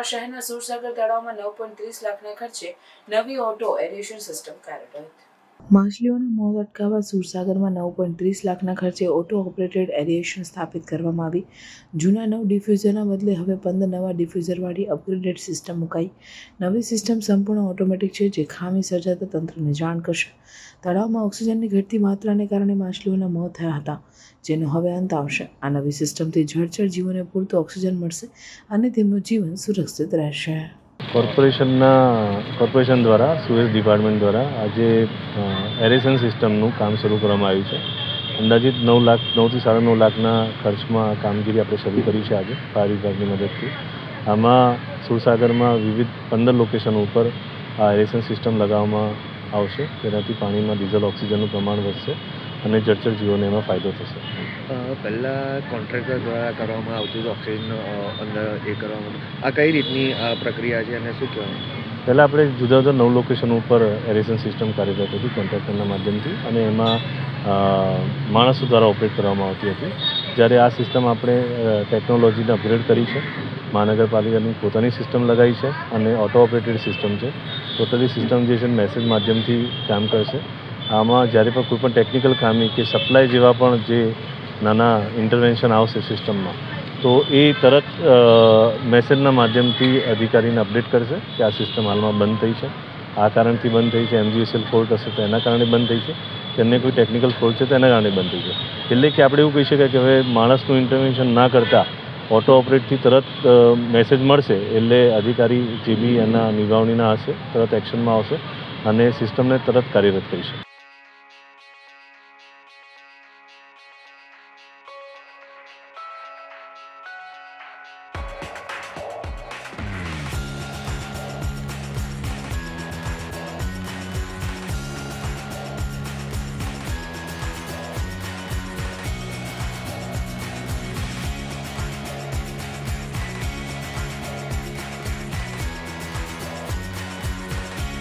આ શહેરના સુરસાગર તળાવમાં 9.30 લાખના ખર્ચે નવી ઓટો એરેશન સિસ્ટમ કાર્યરત. માછલીઓના મોત અટકાવવા સુરસાગરમાં 9.30 લાખના ખર્ચે ઓટો ઓપરેટેડ એરેશન સ્થાપિત કરવામાં આવી. જૂના 9 ડિફ્યુઝરના બદલે હવે 15 નવા ડિફ્યુઝરવાળી અપગ્રેડેડ સિસ્ટમ મુકાઈ. નવી સિસ્ટમ સંપૂર્ણ ઓટોમેટિક છે, જે ખામી સર્જાતા તંત્રને જાણ કરશે. તળાવમાં ઓક્સિજનની ઘટતી માત્રાને કારણે માછલીઓના મોત થયા હતા, જેનો હવે અંત આવશે. આ નવી સિસ્ટમથી જળચર જીવોને પૂરતો ઓક્સિજન મળશે અને તેમનું જીવન સુરક્ષિત રહેશે. કોર્પોરેશન દ્વારા સુએઝ ડિપાર્ટમેન્ટ દ્વારા આજે એરેશન સિસ્ટમનું કામ શરૂ કરવામાં આવ્યું છે. અંદાજિત 9 થી 9.5 લાખના ખર્ચમાં આ કામગીરી આપણે શરૂ કરી છે આજે ફાયર વિભાગની મદદથી. આમાં સુરસાગરમાં વિવિધ 15 લોકેશન ઉપર આ એરેશન સિસ્ટમ લગાવવામાં આવશે, જેનાથી પાણીમાં ડીઝલ ઓક્સિજનનું પ્રમાણ વધશે અને જળચર જીવોને એમાં ફાયદો થશે. પહેલાં કોન્ટ્રાક્ટર દ્વારા કરવામાં આવતું હતું ઓક્સિજન અંદર એ કરવામાં, આ કઈ રીતની પ્રક્રિયા છે અને શું કહેવાનું? પહેલાં આપણે જુદા જુદા 9 લોકેશન ઉપર એરેશન સિસ્ટમ કાર્યરત હતી કોન્ટ્રાક્ટરના માધ્યમથી, અને એમાં માણસો દ્વારા ઓપરેટ કરવામાં આવતી હતી. જ્યારે આ સિસ્ટમ આપણે ટેકનોલોજીને અપગ્રેડ કરી છે, મહાનગરપાલિકાની પોતાની સિસ્ટમ લગાવી છે અને ઓટો ઓપરેટેડ સિસ્ટમ છે. ટોટલી સિસ્ટમ જે છે મેસેજ માધ્યમથી કામ કરશે. આમાં જ્યારે પણ કોઈ પણ ટેકનિકલ ખામી કે સપ્લાય જેવા પણ જે નાના ઇન્ટરવેન્શન આવશે સિસ્ટમમાં, તો એ તરત મેસેજના માધ્યમથી અધિકારીને અપડેટ કરશે કે આ સિસ્ટમ હાલમાં બંધ થઈ છે, આ કારણથી બંધ થઈ છે. MGSL ફોલ્ટ હશે તો એના કારણે બંધ થઈ છે, કે અન્ય કોઈ ટેકનિકલ ફોલ્ટ છે તો એના કારણે બંધ થઈ છે. એટલે કે આપણે એવું કહી શકાય કે હવે માણસનું ઇન્ટરવેન્શન ના કરતાં ઓટો ઓપરેટથી તરત મેસેજ મળશે, એટલે અધિકારી જે બી એના નિભાવણીના હશે તરત એક્શનમાં આવશે અને સિસ્ટમને તરત કાર્યરત કરી શકે.